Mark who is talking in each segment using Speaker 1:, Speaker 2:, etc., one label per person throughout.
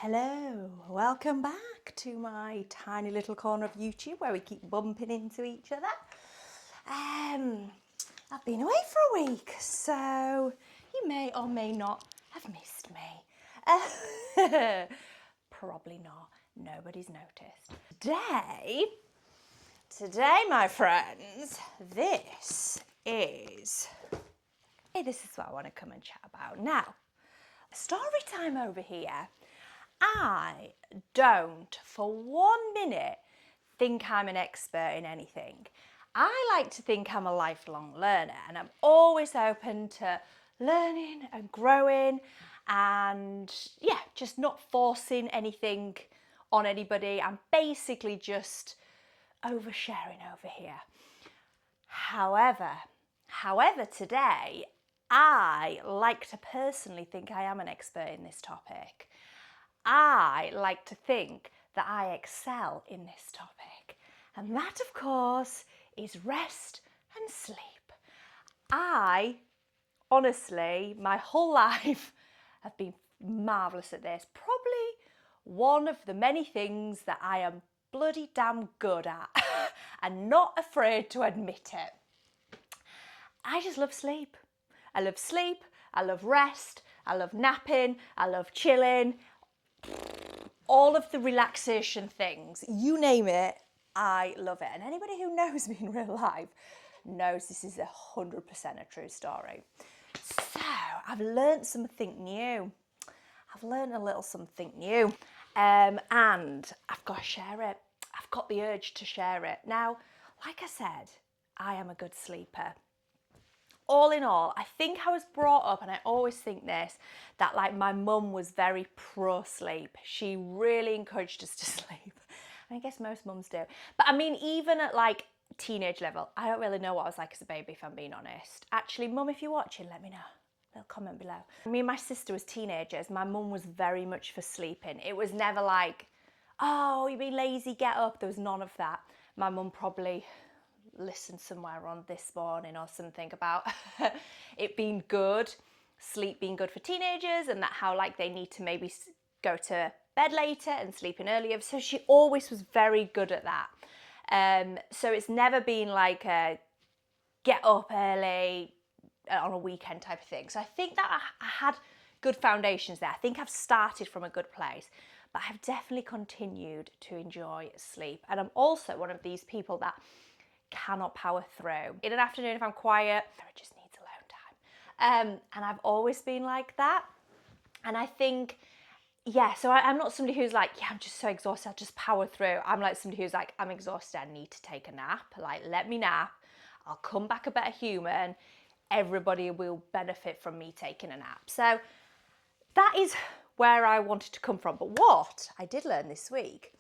Speaker 1: Hello, welcome back to my tiny little corner of YouTube where we keep bumping into each other. I've been away for a week, so you may or may not have missed me. Probably not, nobody's noticed. Today, my friends, this is what I want to come and chat about. Now, story time over here. I don't for 1 minute think I'm an expert in anything. I like to think I'm a lifelong learner and I'm always open to learning and growing and just not forcing anything on anybody. I'm basically just oversharing over here. However, today I like to personally think I am an expert in this topic. I like to think that I excel in this topic. And that, of course, is rest and sleep. I, honestly, my whole life have been marvellous at this. Probably one of the many things that I am bloody damn good at and not afraid to admit it. I just love sleep. I love sleep, I love rest, I love napping, I love chilling. All of the relaxation things, you name it, I love it. And anybody who knows me in real life knows this is 100% a true story. So I've learned something new. I've learned a little something new. And I've got to share it. I've got the urge to share it. Now, like I said, I am a good sleeper. All in all, I think I was brought up, and I always think this, that like my mum was very pro sleep. She really encouraged us to sleep. I guess most mums do. But I mean, even at like teenage level, I don't really know what I was like as a baby, if I'm being honest. Actually, mum, if you're watching, let me know. Little comment below. Me and my sister as teenagers, my mum was very much for sleeping. It was never like, oh, you're being lazy, get up. There was none of that. My mum probably listened somewhere on This Morning or something about it being good, sleep being good for teenagers, and that how like they need to maybe go to bed later and sleep in earlier. So she always was very good at that. So it's never been like a get up early on a weekend type of thing. So I think that I had good foundations there. I think I've started from a good place, but I've definitely continued to enjoy sleep. And I'm also one of these people that cannot power through. In an afternoon, if I'm quiet, it just needs alone time. And I've always been like that. And I think, so I'm not somebody who's like, I'm just so exhausted, I'll just power through. I'm like somebody who's like, I'm exhausted, I need to take a nap. Like, let me nap. I'll come back a better human. Everybody will benefit from me taking a nap. So that is where I wanted to come from. But what I did learn this week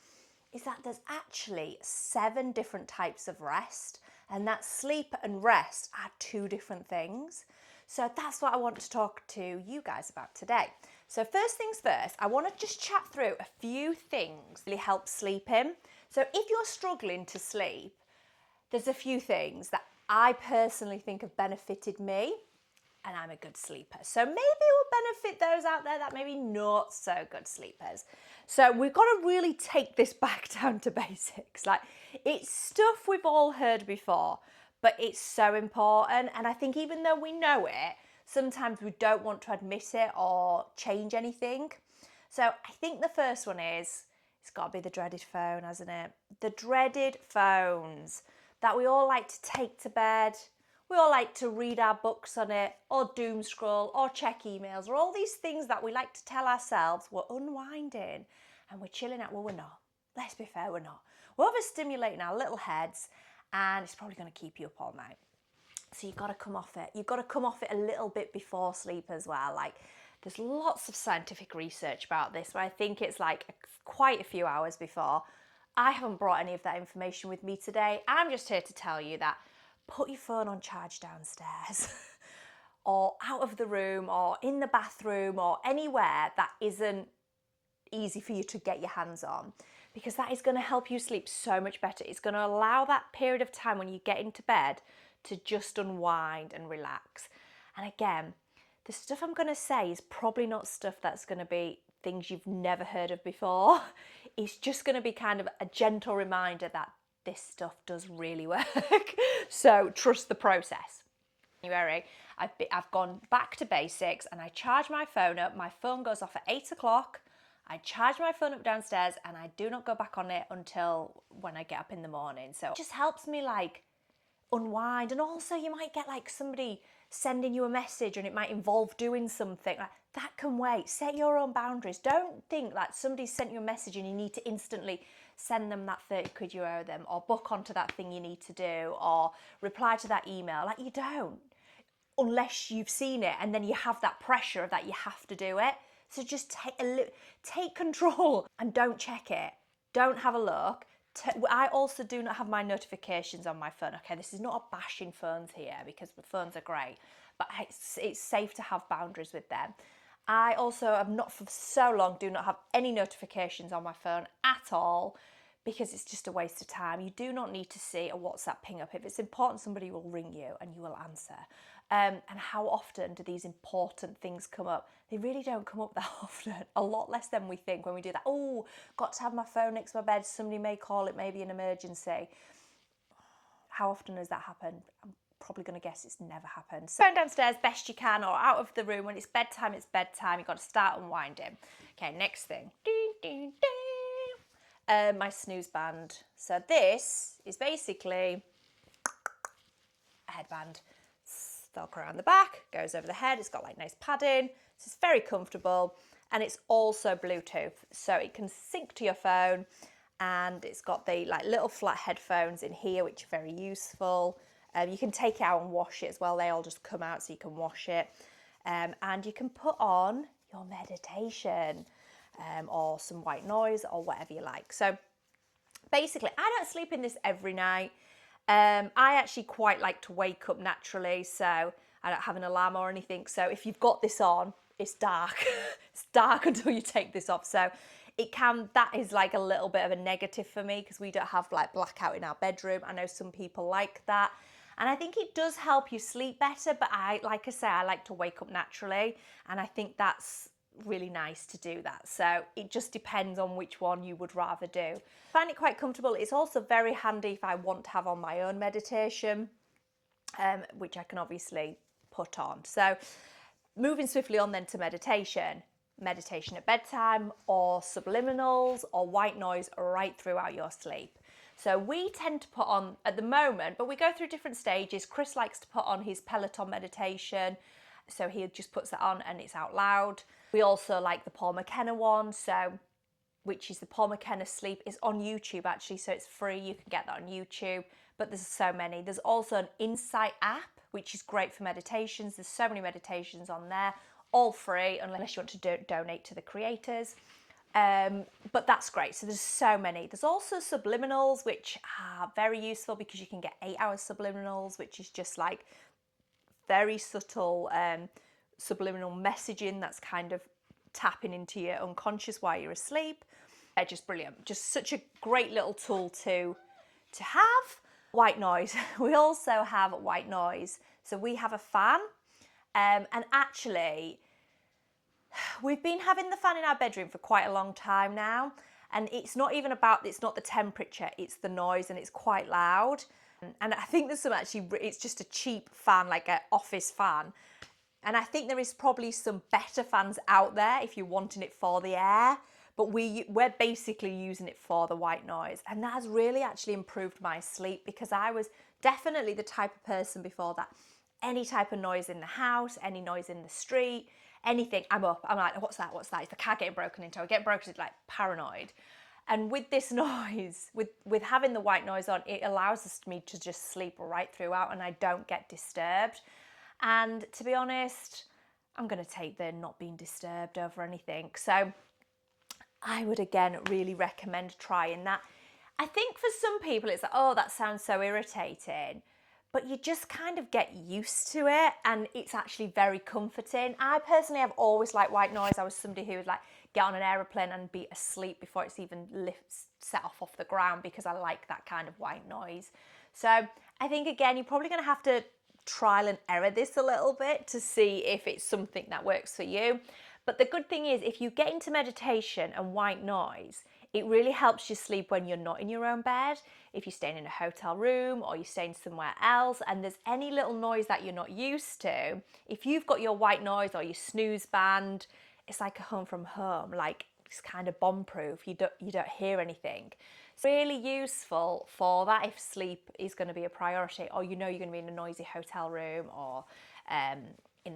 Speaker 1: is that there's actually 7 different types of rest, and that sleep and rest are 2 different things. So that's what I want to talk to you guys about today. So first things first, I want to just chat through a few things that really help sleeping. So if you're struggling to sleep, there's a few things that I personally think have benefited me, and I'm a good sleeper. So maybe it will benefit those out there that maybe not so good sleepers. So we've got to really take this back down to basics. Like, it's stuff we've all heard before, but it's so important. And I think even though we know it, sometimes we don't want to admit it or change anything. So I think the first one is, it's got to be the dreaded phone, hasn't it? The dreaded phones that we all like to take to bed. We all like to read our books on it, or doom scroll, or check emails, or all these things that we like to tell ourselves we're unwinding and we're chilling out. Well, we're not. Let's be fair, we're not. We're overstimulating our little heads, and it's probably going to keep you up all night. So you've got to come off it. You've got to come off it a little bit before sleep as well. Like, there's lots of scientific research about this, but I think it's like quite a few hours before. I haven't brought any of that information with me today. I'm just here to tell you that put your phone on charge downstairs or out of the room or in the bathroom or anywhere that isn't easy for you to get your hands on, because that is going to help you sleep so much better. It's going to allow that period of time when you get into bed to just unwind and relax. And again, the stuff I'm going to say is probably not stuff that's going to be things you've never heard of before. It's just going to be kind of a gentle reminder that this stuff does really work. So trust the process. January, I've gone back to basics and I charge my phone up. My phone goes off at 8 o'clock. I charge my phone up downstairs and I do not go back on it until when I get up in the morning. So it just helps me like unwind. And also you might get like somebody sending you a message and it might involve doing something. Like, that can wait. Set your own boundaries. Don't think that somebody sent you a message and you need to instantly send them that 30 quid you owe them, or book onto that thing you need to do, or reply to that email. Like, you don't, unless you've seen it and then you have that pressure of that you have to do it. So just take control and don't check it. Don't have a look. I also do not have my notifications on my phone. Okay, this is not a bashing phones here, because the phones are great, but it's safe to have boundaries with them. I also have not for so long do not have any notifications on my phone at all, because it's just a waste of time. You do not need to see a WhatsApp ping up. If it's important, somebody will ring you and you will answer. And how often do these important things come up? They really don't come up that often. A lot less than we think when we do that. Oh, got to have my phone next to my bed. Somebody may call, it may be an emergency. How often does that happen? I'm probably going to guess it's never happened. So phone downstairs best you can, or out of the room. When it's bedtime, it's bedtime. You've got to start unwinding. Okay, next thing. Ding, ding, ding. My snooze band. So this is basically a headband. Velcro around the back, goes over the head. It's got like nice padding. So it's very comfortable, and it's also Bluetooth, so it can sync to your phone. And it's got the like little flat headphones in here, which are very useful. You can take it out and wash it as well. They all just come out, so you can wash it. And you can put on your meditation, or some white noise, or whatever you like. So basically, I don't sleep in this every night. I actually quite like to wake up naturally, so I don't have an alarm or anything. So if you've got this on, it's dark. It's dark until you take this off. So that is like a little bit of a negative for me, because we don't have like blackout in our bedroom. I know some people like that. And I think it does help you sleep better, but like I say, I like to wake up naturally. And I think that's really nice to do that. So it just depends on which one you would rather do. I find it quite comfortable. It's also very handy if I want to have on my own meditation, which I can obviously put on. So moving swiftly on then to meditation at bedtime, or subliminals, or white noise right throughout your sleep. So we tend to put on at the moment, but we go through different stages. Chris likes to put on his Peloton meditation, so he just puts that on and it's out loud. We also like the Paul McKenna one, which is the Paul McKenna Sleep. It's on YouTube actually, so it's free. You can get that on YouTube, but there's so many. There's also an Insight app, which is great for meditations. There's so many meditations on there, all free, unless you want to donate to the creators. But that's great. So there's so many. There's also subliminals, which are very useful, because you can get 8-hour subliminals, which is just like very subtle subliminal messaging that's kind of tapping into your unconscious while you're asleep. They're just brilliant. Just such a great little tool to have. White noise. We also have white noise. So we have a fan, and actually we've been having the fan in our bedroom for quite a long time now, and it's not the temperature, it's the noise, and it's quite loud. And I think there's it's just a cheap fan, like an office fan. And I think there is probably some better fans out there if you're wanting it for the air, but we're basically using it for the white noise. And that has really actually improved my sleep, because I was definitely the type of person before that any type of noise in the house, any noise in the street, anything, I'm up. I'm like, what's that? Is the car getting broken into? I get broken into, like paranoid. And with this noise, with having the white noise on, it allows me to just sleep right throughout, and I don't get disturbed. And to be honest, I'm going to take the not being disturbed over anything. So I would again really recommend trying that. I think for some people it's like, oh, that sounds so irritating. But you just kind of get used to it, and it's actually very comforting. I personally have always liked white noise. I was somebody who would like get on an aeroplane and be asleep before it's even set off the ground, because I like that kind of white noise. So I think again, you're probably going to have to trial and error this a little bit to see if it's something that works for you. But the good thing is, if you get into meditation and white noise, it really helps you sleep when you're not in your own bed. If you're staying in a hotel room or you're staying somewhere else and there's any little noise that you're not used to, if you've got your white noise or your snooze band, it's like a home from home, like it's kind of bomb proof. You don't hear anything. It's really useful for that if sleep is going to be a priority, or you're going to be in a noisy hotel room or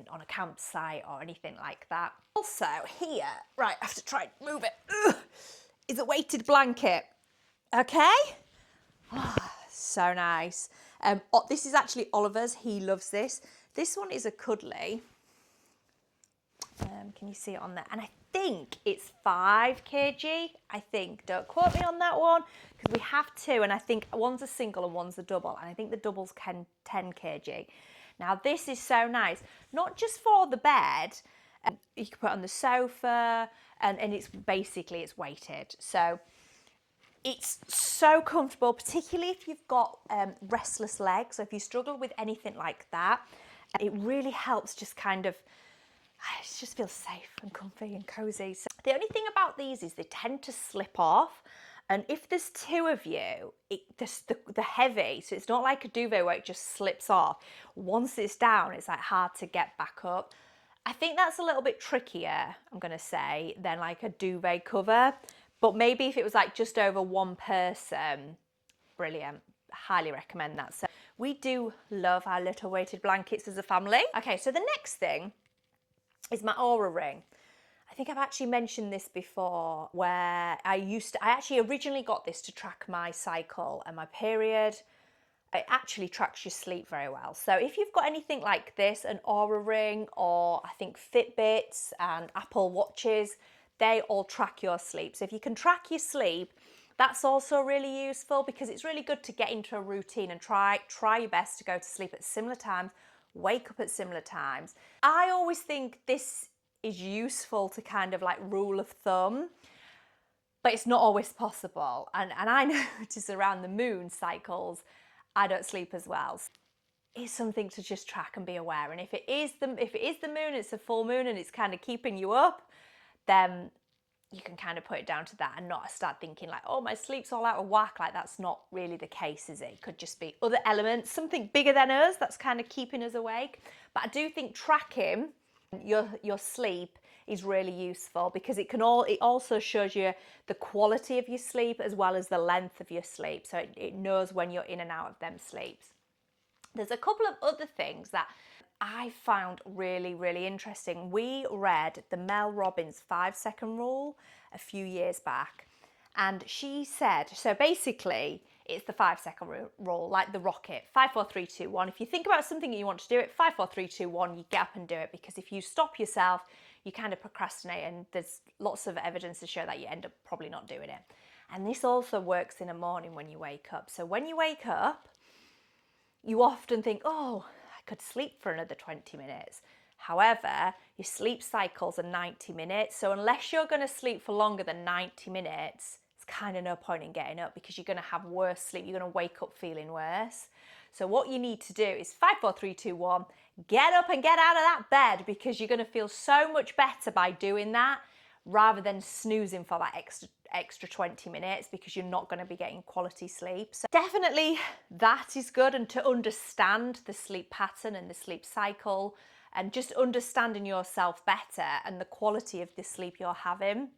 Speaker 1: on a campsite or anything like that. Also here, right, I have to try and move it. Ugh, is a weighted blanket. Okay? Oh, so nice. This is actually Oliver's. He loves this. This one is a cuddly. Can you see it on there? And I think it's 5 kg. I think. Don't quote me on that one because we have two, and I think one's a single and one's a double, and I think the double's 10 kg. Now this is so nice, not just for the bed. You can put it on the sofa, and it's weighted. So it's so comfortable, particularly if you've got restless legs. So if you struggle with anything like that, it really helps just kind of, it just feels safe and comfy and cozy. So the only thing about these is they tend to slip off. And if there's two of you, the heavy, so it's not like a duvet where it just slips off. Once it's down, it's like hard to get back up. I think that's a little bit trickier, I'm going to say, than like a duvet cover. But maybe if it was like just over one person, brilliant. Highly recommend that. So we do love our little weighted blankets as a family. Okay, so the next thing is my Aura ring. I think I've actually mentioned this before, where I actually originally got this to track my cycle and my period. It actually tracks your sleep very well. So if you've got anything like this, an Aura ring, or I think Fitbits and Apple Watches, they all track your sleep. So if you can track your sleep, that's also really useful because it's really good to get into a routine and try your best to go to sleep at similar times, wake up at similar times. I always think this is useful to kind of like rule of thumb, but it's not always possible. And I notice around the moon cycles, I don't sleep as well. It's something to just track and be aware. And if it is the moon, it's a full moon and it's kind of keeping you up, then you can kind of put it down to that and not start thinking like, oh, my sleep's all out of whack. Like that's not really the case, is it? It could just be other elements, something bigger than us that's kind of keeping us awake. But I do think tracking your sleep is really useful because it also shows you the quality of your sleep as well as the length of your sleep. So it knows when you're in and out of them sleeps. There's a couple of other things that I found really, really interesting. We read the Mel Robbins 5-second rule a few years back, and she said, so basically it's the 5-second rule, like the rocket, 5, 4, 3, 2, 1. If you think about something and you want to do it, 5, 4, 3, 2, 1, you get up and do it, because if you stop yourself, you kind of procrastinate, and there's lots of evidence to show that you end up probably not doing it. And this also works in the morning when you wake up. So when you wake up, you often think, oh, I could sleep for another 20 minutes. However, your sleep cycles are 90 minutes. So unless you're going to sleep for longer than 90 minutes, it's kind of no point in getting up because you're going to have worse sleep. You're going to wake up feeling worse. So what you need to do is 5, 4, 3, 2, 1, get up and get out of that bed, because you're going to feel so much better by doing that rather than snoozing for that extra 20 minutes, because you're not going to be getting quality sleep. So definitely that is good, and to understand the sleep pattern and the sleep cycle and just understanding yourself better and the quality of the sleep you're having,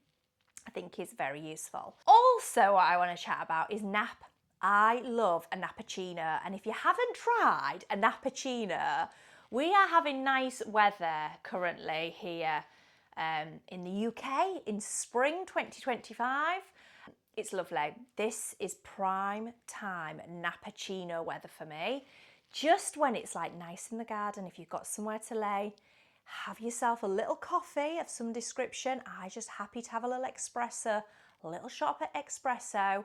Speaker 1: I think is very useful. Also, what I want to chat about is nap. I love a nappuccino, and if you haven't tried a nappuccino, we are having nice weather currently here in the UK in spring 2025. It's lovely. This is prime time nappuccino weather for me. Just when it's like nice in the garden, if you've got somewhere to lay, have yourself a little coffee of some description. I'm just happy to have a little espresso, a little shot of espresso,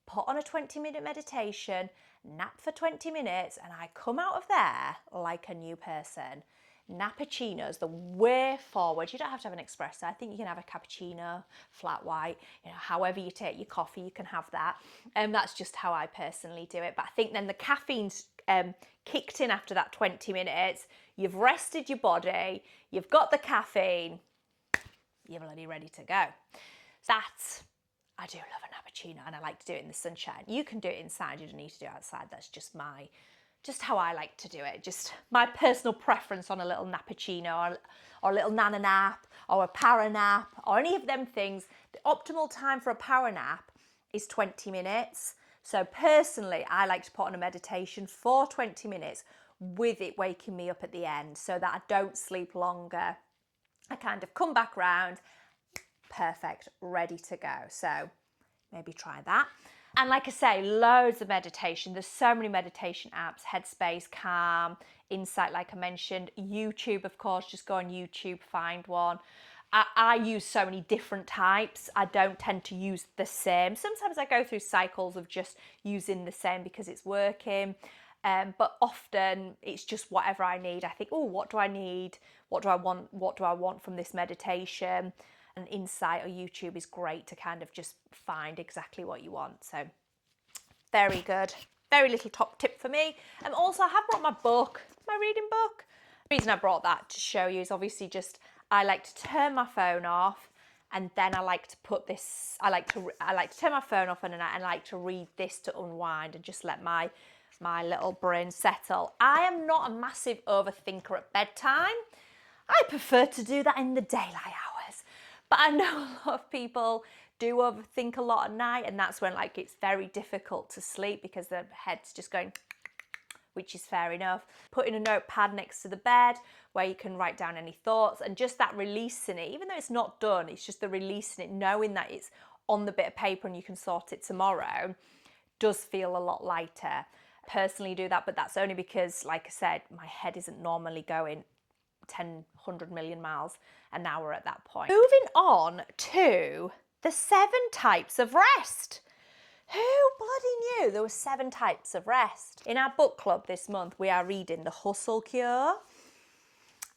Speaker 1: put on a 20-minute meditation, nap for 20 minutes, and I come out of there like a new person. Nappuccino's the way forward. You don't have to have an espresso. I think you can have a cappuccino, flat white, however you take your coffee, you can have that. That's just how I personally do it. But I think then the caffeine's kicked in after that 20 minutes. You've rested your body, you've got the caffeine. you're bloody ready to go. I do love a cappuccino, and I like to do it in the sunshine. You can do it inside, you don't need to do it outside. That's just how I like to do it. Just my personal preference on a little nappuccino or a little nana nap or a power nap or any of them things. The optimal time for a power nap is 20 minutes. So personally, I like to put on a meditation for 20 minutes with it waking me up at the end so that I don't sleep longer. I kind of come back round, perfect, ready to go. So maybe try that. And like I say, loads of meditation. There's so many meditation apps, Headspace, Calm, Insight, like I mentioned. YouTube, of course, just go on YouTube, find one. I use so many different types. I don't tend to use the same. Sometimes I go through cycles of just using the same because it's working. But often it's just whatever I need. I think, oh, what do I need? What do I want? What do I want from this meditation? And Insight or YouTube is great to kind of just find exactly what you want. So very good. Very little top tip for me. And also I have brought my book, my reading book. The reason I brought that to show you is obviously just I like to turn my phone off, and then I like to put this, I like to turn my phone off, and I like to read this to unwind and just let my little brain settle. I am not a massive overthinker at bedtime. I prefer to do that in the daylight hours. But I know a lot of people do overthink a lot at night, and that's when like it's very difficult to sleep because their head's just going, which is fair enough. Putting a notepad next to the bed where you can write down any thoughts, and just that releasing it, even though it's not done, it's just the releasing it, knowing that it's on the bit of paper and you can sort it tomorrow, does feel a lot lighter. Personally do that, but that's only because, like I said, my head isn't normally going 10, 100 million miles an hour at that point. Moving on to the 7 types of rest. Who bloody knew there were 7 types of rest? In our book club this month, we are reading The Hustle Cure.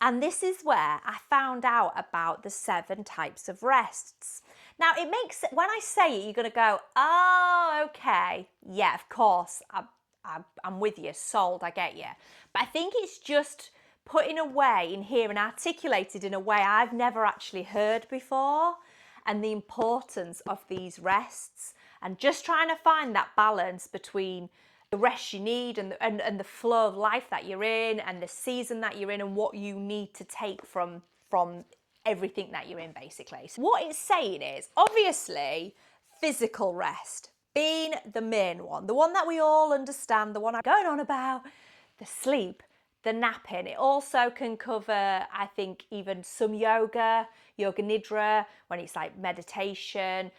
Speaker 1: And this is where I found out about the 7 types of rests. Now, it makes, when I say it, you're going to go, oh, okay. Yeah, of course, I'm with you, sold, I get you. But I think it's just put in a way in here and articulated in a way I've never actually heard before, and the importance of these rests, and just trying to find that balance between the rest you need and the flow of life that you're in and the season that you're in and what you need to take from everything that you're in, basically. So what it's saying is, obviously, physical rest being the main one, the one that we all understand, the one I'm going on about, the sleep, the napping. It also can cover, I think, even some yoga nidra, when it's like meditation,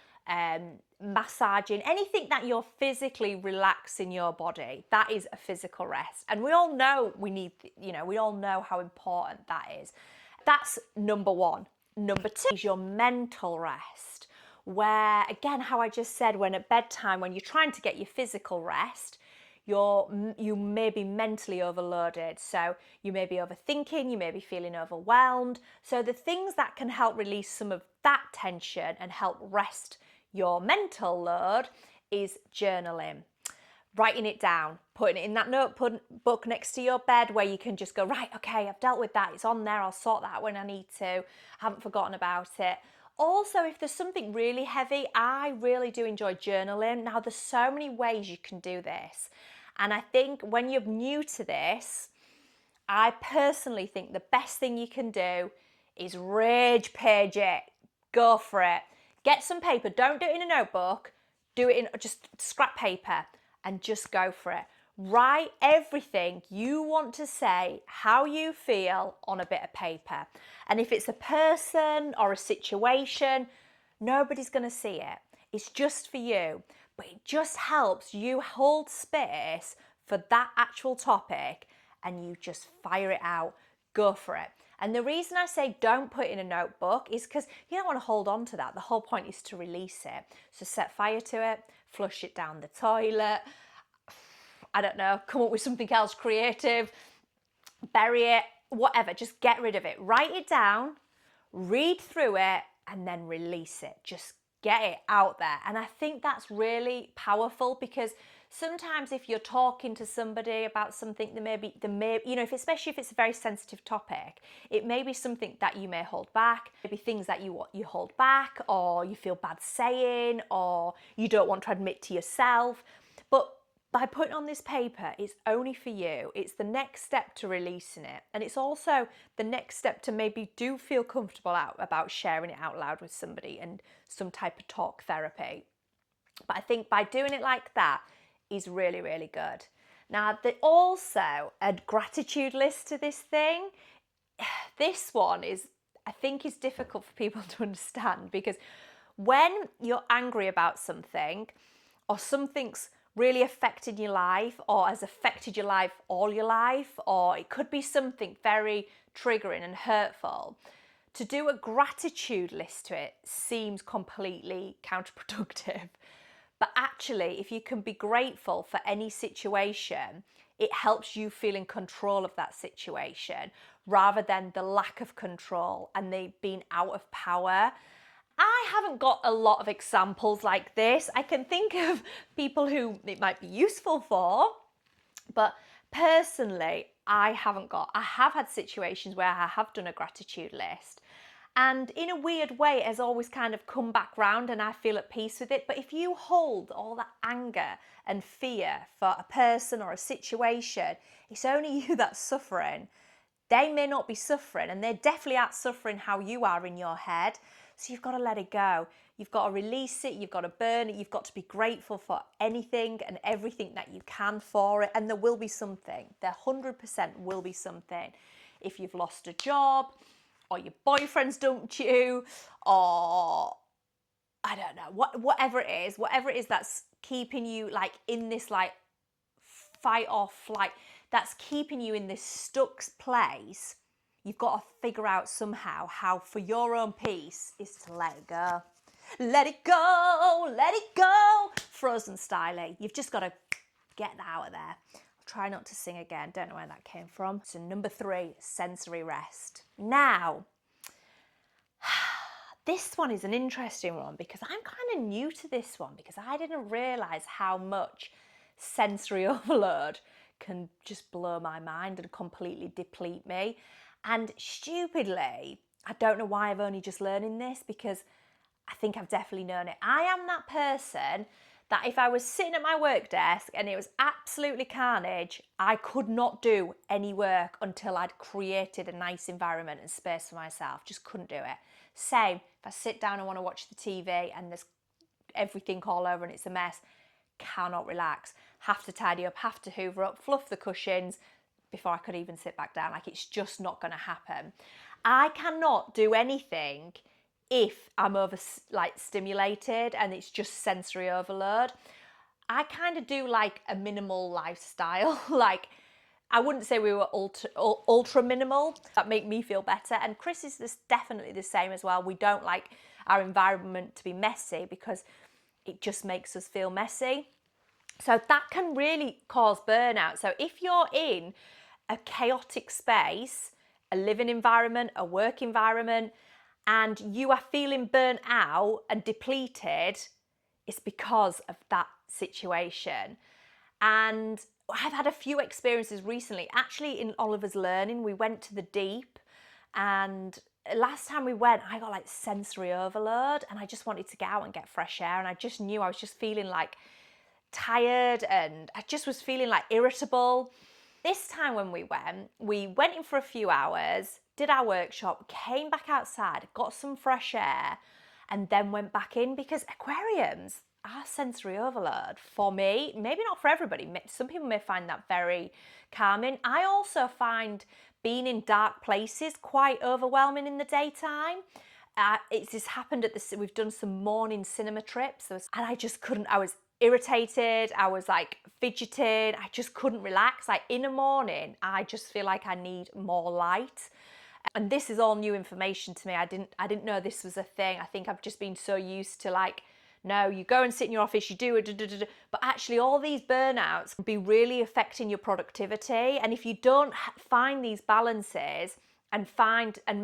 Speaker 1: massaging, anything that you're physically relaxing your body. That is a physical rest. And we all know we all know how important that is. That's number 1. Number 2 is your mental rest, where, again, how I just said, when at bedtime, when you're trying to get your physical rest, you may be mentally overloaded. So you may be overthinking, you may be feeling overwhelmed. So the things that can help release some of that tension and help rest your mental load is journaling, writing it down, putting it in that notebook next to your bed where you can just go, right, okay, I've dealt with that, it's on there, I'll sort that out when I need to, I haven't forgotten about it. Also, if there's something really heavy, I really do enjoy journaling. Now, there's so many ways you can do this. And I think when you're new to this, I personally think the best thing you can do is rage page it. Go for it. Get some paper. Don't do it in a notebook. Do it in just scrap paper and just go for it. Write everything you want to say, how you feel, on a bit of paper. And if it's a person or a situation, nobody's going to see it. It's just for you. But it just helps you hold space for that actual topic, and you just fire it out. Go for it. And the reason I say don't put it in a notebook is because you don't want to hold on to that. The whole point is to release it. So set fire to it, flush it down the toilet. I don't know, come up with something else creative, bury it, whatever, just get rid of it. Write it down, read through it, and then release it. Just get it out there. And I think that's really powerful, because sometimes if you're talking to somebody about something, especially if it's a very sensitive topic, it may be something that you may hold back, maybe things that you hold back, or you feel bad saying, or you don't want to admit to yourself. But by putting on this paper, it's only for you. It's the next step to releasing it. And it's also the next step to maybe do feel comfortable about sharing it out loud with somebody and some type of talk therapy. But I think by doing it like that is really, really good. Now, there's also a gratitude list to this thing. This one I think is difficult for people to understand, because when you're angry about something, or something's really affected your life, or has affected your life all your life, or it could be something very triggering and hurtful, to do a gratitude list to it seems completely counterproductive. But actually, if you can be grateful for any situation, it helps you feel in control of that situation rather than the lack of control and they being out of power. I haven't got a lot of examples like this. I can think of people who it might be useful for, but personally, I have had situations where I have done a gratitude list. And in a weird way, it has always kind of come back round and I feel at peace with it. But if you hold all that anger and fear for a person or a situation, it's only you that's suffering. They may not be suffering, and they definitely aren't suffering how you are in your head. So you've got to let it go. You've got to release it. You've got to burn it. You've got to be grateful for anything and everything that you can for it. And there will be something. There 100% will be something. If you've lost a job, or your boyfriend's dumped you, or I don't know, whatever it is that's keeping you like in this like fight or flight, that's keeping you in this stuck place, you've got to figure out somehow how, for your own peace, is to let it go. Let it go, let it go. Frozen style. You've just got to get that out of there. I'll try not to sing again. Don't know where that came from. So number 3, sensory rest. Now, this one is an interesting one because I'm kind of new to this one, because I didn't realise how much sensory overload can just blow my mind and completely deplete me. And stupidly, I don't know why I've only just learning this, because I think I've definitely known it. I am that person that if I was sitting at my work desk and it was absolutely carnage, I could not do any work until I'd created a nice environment and space for myself. Just couldn't do it. Same, if I sit down and want to watch the TV and there's everything all over and it's a mess, cannot relax. Have to tidy up, have to hoover up, fluff the cushions before I could even sit back down. Like, it's just not going to happen. I cannot do anything if I'm stimulated and it's just sensory overload. I kind of do like a minimal lifestyle. Like, I wouldn't say we were ultra minimal. That make me feel better. And Chris is definitely the same as well. We don't like our environment to be messy because it just makes us feel messy. So that can really cause burnout. So if you're in a chaotic space, a living environment, a work environment, and you are feeling burnt out and depleted, it's because of that situation. And I've had a few experiences recently. Actually, in Oliver's Learning, we went to the deep, and last time we went, I got like sensory overload and I just wanted to get out and get fresh air, and I just knew I was just feeling like tired and I just was feeling like irritable. This time when we went in for a few hours, did our workshop, came back outside, got some fresh air, and then went back in, because aquariums are sensory overload for me. Maybe not for everybody. Some people may find that very calming. I also find being in dark places quite overwhelming in the daytime. It's just happened we've done some morning cinema trips, and I just couldn't. I was irritated, I was like fidgeted, I just couldn't relax. Like in the morning, I just feel like I need more light. And this is all new information to me. I didn't know this was a thing. I think I've just been so used to like, no, you go and sit in your office, you do it, but actually all these burnouts can be really affecting your productivity. And if you don't find these balances and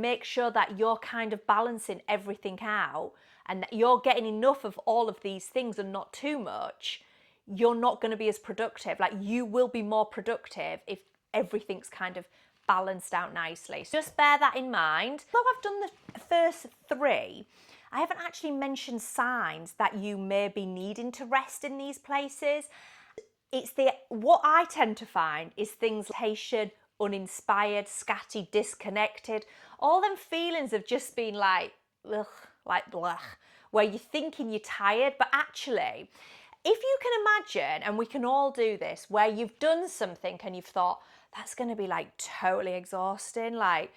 Speaker 1: make sure that you're kind of balancing everything out and that you're getting enough of all of these things and not too much, you're not going to be as productive. Like, you will be more productive if everything's kind of balanced out nicely. So just bear that in mind. Though I've done the first 3, I haven't actually mentioned signs that you may be needing to rest in these places. What I tend to find is things like irritation, uninspired, scatty, disconnected, all them feelings of just being like, ugh, like blah, where you're thinking you're tired, but actually, if you can imagine, and we can all do this, where you've done something and you've thought, that's going to be like totally exhausting, like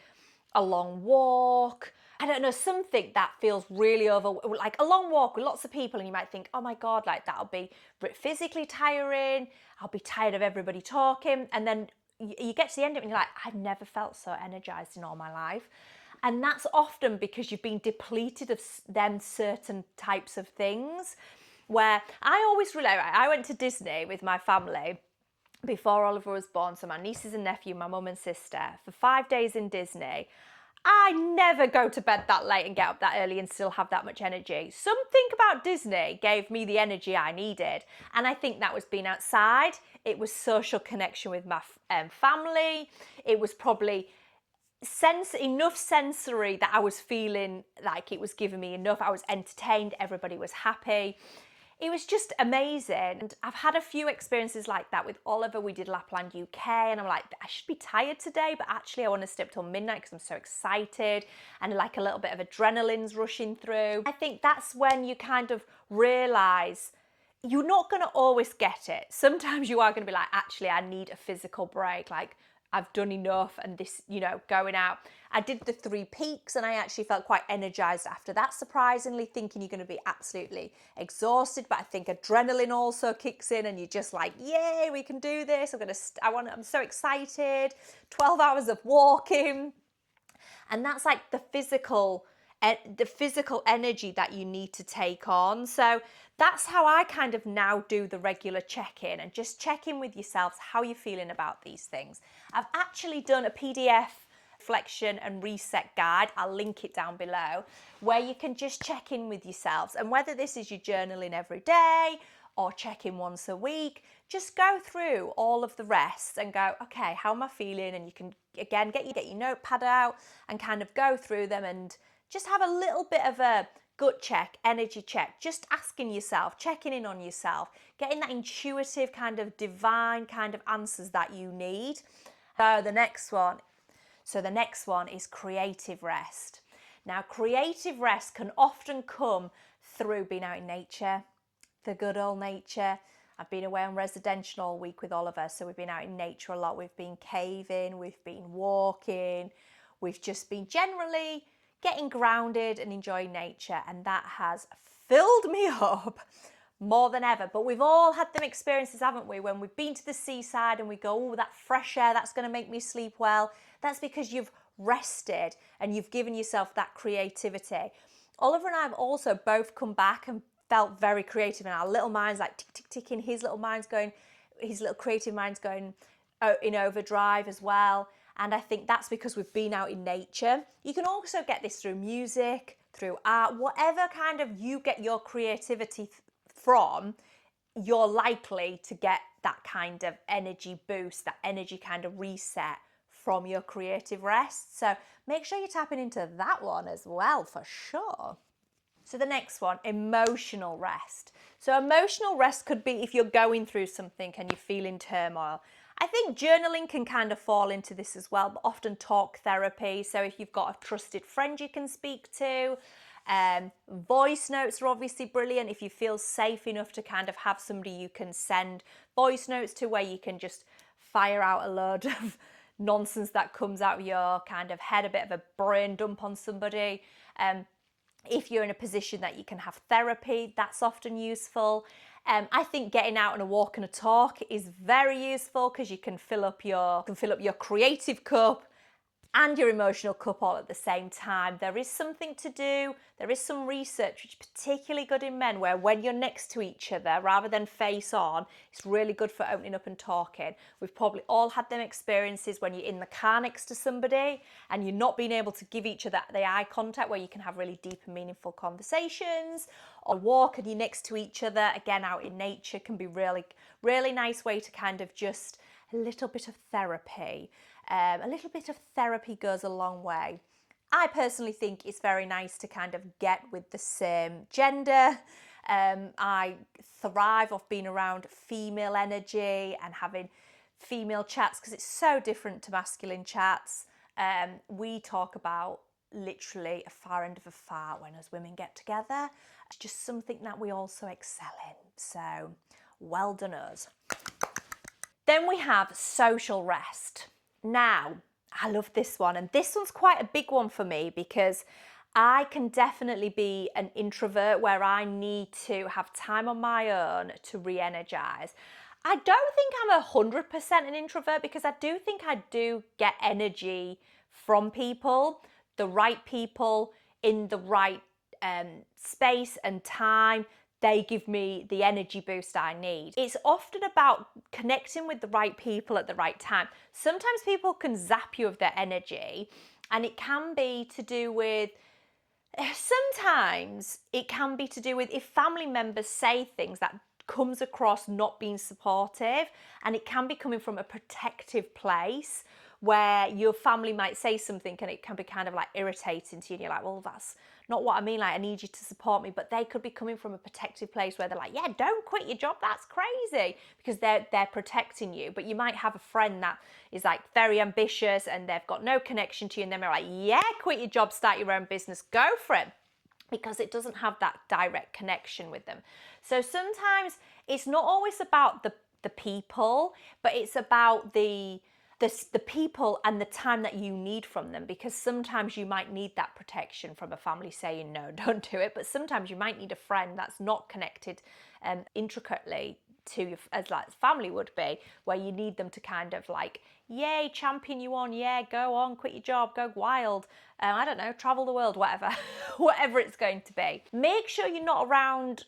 Speaker 1: a long walk, I don't know, something that feels really like a long walk with lots of people, and you might think, oh my God, like that'll be physically tiring, I'll be tired of everybody talking, and then you get to the end of it and you're like, I've never felt so energized in all my life. And that's often because you've been depleted of them certain types of things. Where I always relate, I went to Disney with my family before Oliver was born, so my nieces and nephew, my mum and sister, for 5 days in Disney. I never go to bed that late and get up that early and still have that much energy. Something about Disney gave me the energy I needed. And I think that was being outside. It was social connection with my family. It was probably enough sensory that I was feeling like it was giving me enough. I was entertained. Everybody was happy. It was just amazing. And I've had a few experiences like that with Oliver. We did Lapland UK, and I'm like, I should be tired today, but actually I want to stay up till midnight because I'm so excited and like a little bit of adrenaline's rushing through. I think that's when you kind of realise you're not going to always get it. Sometimes you are going to be like, actually, I need a physical break. Like, I've done enough, and this, going out. I did the 3 peaks and I actually felt quite energized after that, surprisingly, thinking you're going to be absolutely exhausted. But I think adrenaline also kicks in and you're just like, yay, we can do this. I'm so excited. 12 hours of walking. And that's like the physical energy that you need to take on. So that's how I kind of now do the regular check-in, and just check in with yourselves how you're feeling about these things. I've actually done a PDF reflection and reset guide. I'll link it down below, where you can just check in with yourselves, and whether this is your journaling every day or check in once a week, just go through all of the rest and go, okay, how am I feeling? And you can again get your notepad out and kind of go through them and just have a little bit of a gut check, energy check, just asking yourself, checking in on yourself, getting that intuitive kind of divine kind of answers that you need. So the next one is creative rest. Now, creative rest can often come through being out in nature, the good old nature. I've been away on residential all week with Oliver, so we've been out in nature a lot. We've been caving, we've been walking, we've just been generally getting grounded and enjoying nature, and that has filled me up more than ever. But we've all had them experiences, haven't we, when we've been to the seaside and we go, oh, that fresh air, that's going to make me sleep well. That's because you've rested and you've given yourself that creativity. Oliver and I have also both come back and felt very creative, and our little minds like tick, tick, ticking, his little creative mind's going in overdrive as well. And I think that's because we've been out in nature. You can also get this through music, through art, whatever kind of you get your creativity from, you're likely to get that kind of energy boost, that energy kind of reset from your creative rest. So make sure you're tapping into that one as well, for sure. So the next one, emotional rest. So emotional rest could be if you're going through something and you're feeling turmoil. I think journaling can kind of fall into this as well, but often talk therapy. So if you've got a trusted friend you can speak to, voice notes are obviously brilliant if you feel safe enough to kind of have somebody you can send voice notes to, where you can just fire out a load of nonsense that comes out of your kind of head, a bit of a brain dump on somebody. If you're in a position that you can have therapy, that's often useful. I think getting out on a walk and a talk is very useful, because you can fill up your creative cup and your emotional cup all at the same time. There is something to do. There is some research which is particularly good in men, where when you're next to each other rather than face on, it's really good for opening up and talking. We've probably all had them experiences when you're in the car next to somebody and you're not being able to give each other the eye contact where you can have really deep and meaningful conversations, or walk and you're next to each other, again, out in nature can be really nice way to kind of just a little bit of therapy. A little bit of therapy goes a long way. I personally think it's very nice to kind of get with the same gender. I thrive off being around female energy and having female chats because it's so different to masculine chats. We talk about literally a far end of a fart when us women get together. It's just something that we also excel in. So well done us. Then we have social rest. Now, I love this one, and this one's quite a big one for me because I can definitely be an introvert where I need to have time on my own to re-energize. I don't think I'm 100% an introvert because I do think I do get energy from people, the right people in the right space and time. They give me the energy boost I need. It's often about connecting with the right people at the right time. Sometimes people can zap you of their energy, and it can be to do with sometimes it can be to do with if family members say things that comes across not being supportive, and it can be coming from a protective place where your family might say something and it can be kind of like irritating to you and you're like, well, that's not what I mean, like I need you to support me. But they could be coming from a protective place where they're like, yeah, don't quit your job, that's crazy, because they're protecting you. But you might have a friend that is like very ambitious and they've got no connection to you, and they're like, yeah, quit your job, start your own business, go for it, because it doesn't have that direct connection with them. So sometimes it's not always about the people, but it's about the people and the time that you need from them, because sometimes you might need that protection from a family saying no, don't do it, but sometimes you might need a friend that's not connected intricately to you as like family would be, where you need them to kind of like, yay, champion you on, yeah, go on, quit your job, go wild, I don't know, travel the world, whatever whatever it's going to be. Make sure you're not around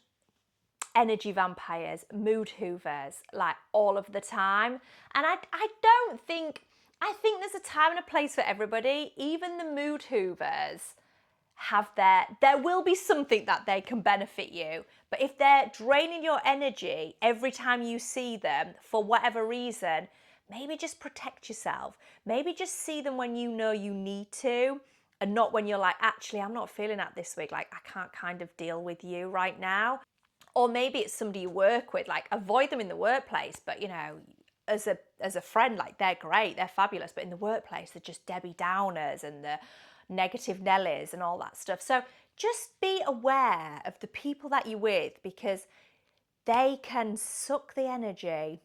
Speaker 1: energy vampires, mood hoovers, like all of the time. And I think there's a time and a place for everybody. Even the mood hoovers have there will be something that they can benefit you. But if they're draining your energy every time you see them for whatever reason, maybe just protect yourself. Maybe just see them when you know you need to, and not when you're like, actually, I'm not feeling that this week. Like, I can't kind of deal with you right now. Or maybe it's somebody you work with, like avoid them in the workplace, but you know, as a friend, like they're great, they're fabulous, but in the workplace, they're just Debbie Downers and the negative Nellies and all that stuff. So just be aware of the people that you're with, because they can suck the energy.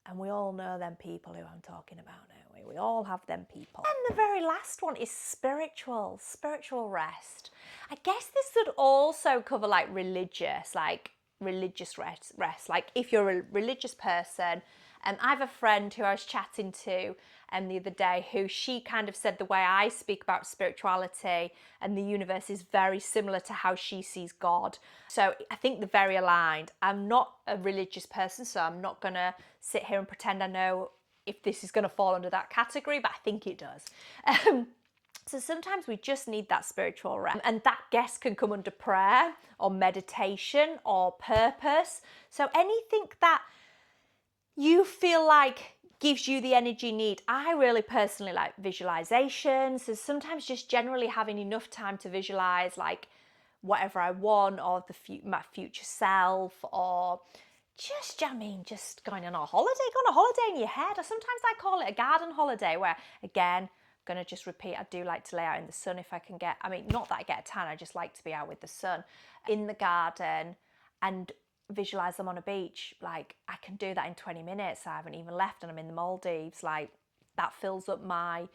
Speaker 1: And we all know them people who I'm talking about, don't we? We all have them people. And the very last one is spiritual rest. I guess this would also cover like religious rest. Like if you're a religious person, I have a friend who I was chatting to the other day who she kind of said the way I speak about spirituality and the universe is very similar to how she sees God. So I think they're very aligned. I'm not a religious person, so I'm not going to sit here and pretend I know if this is going to fall under that category, but I think it does. So sometimes we just need that spiritual rest, and that guess can come under prayer or meditation or purpose. So anything that you feel like gives you the energy you need. I really personally like visualization. So sometimes just generally having enough time to visualize like whatever I want, or my future self, or just going on a holiday in your head. Or sometimes I call it a garden holiday, where again, going to just repeat, I do like to lay out in the sun if I can get, not that I get a tan, I just like to be out with the sun in the garden and visualize them on a beach. Like I can do that in 20 minutes. I haven't even left and I'm in the Maldives. Like that fills up my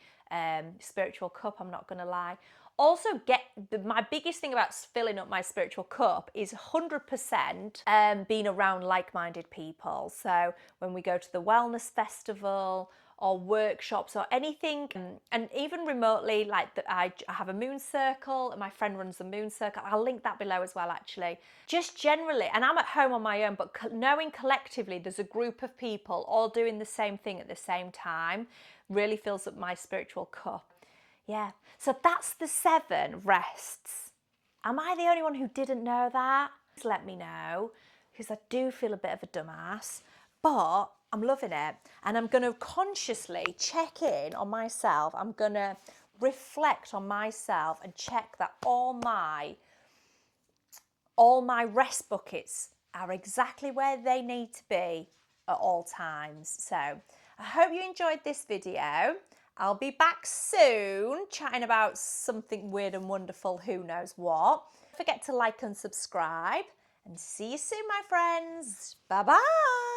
Speaker 1: spiritual cup, I'm not gonna lie. Also, my biggest thing about filling up my spiritual cup is 100% being around like-minded people. So when we go to the wellness festival or workshops or anything, and even remotely, like I have a moon circle and my friend runs the moon circle. I'll link that below as well, actually. Just generally, and I'm at home on my own, but knowing collectively there's a group of people all doing the same thing at the same time really fills up my spiritual cup. Yeah, so that's the 7 rests Am I the only one who didn't know that? Please let me know, because I do feel a bit of a dumbass, but I'm loving it. And I'm going to consciously check in on myself. I'm going to reflect on myself and check that all my rest buckets are exactly where they need to be at all times. So I hope you enjoyed this video. I'll be back soon chatting about something weird and wonderful, who knows what. Don't forget to like and subscribe, and see you soon, my friends. Bye bye.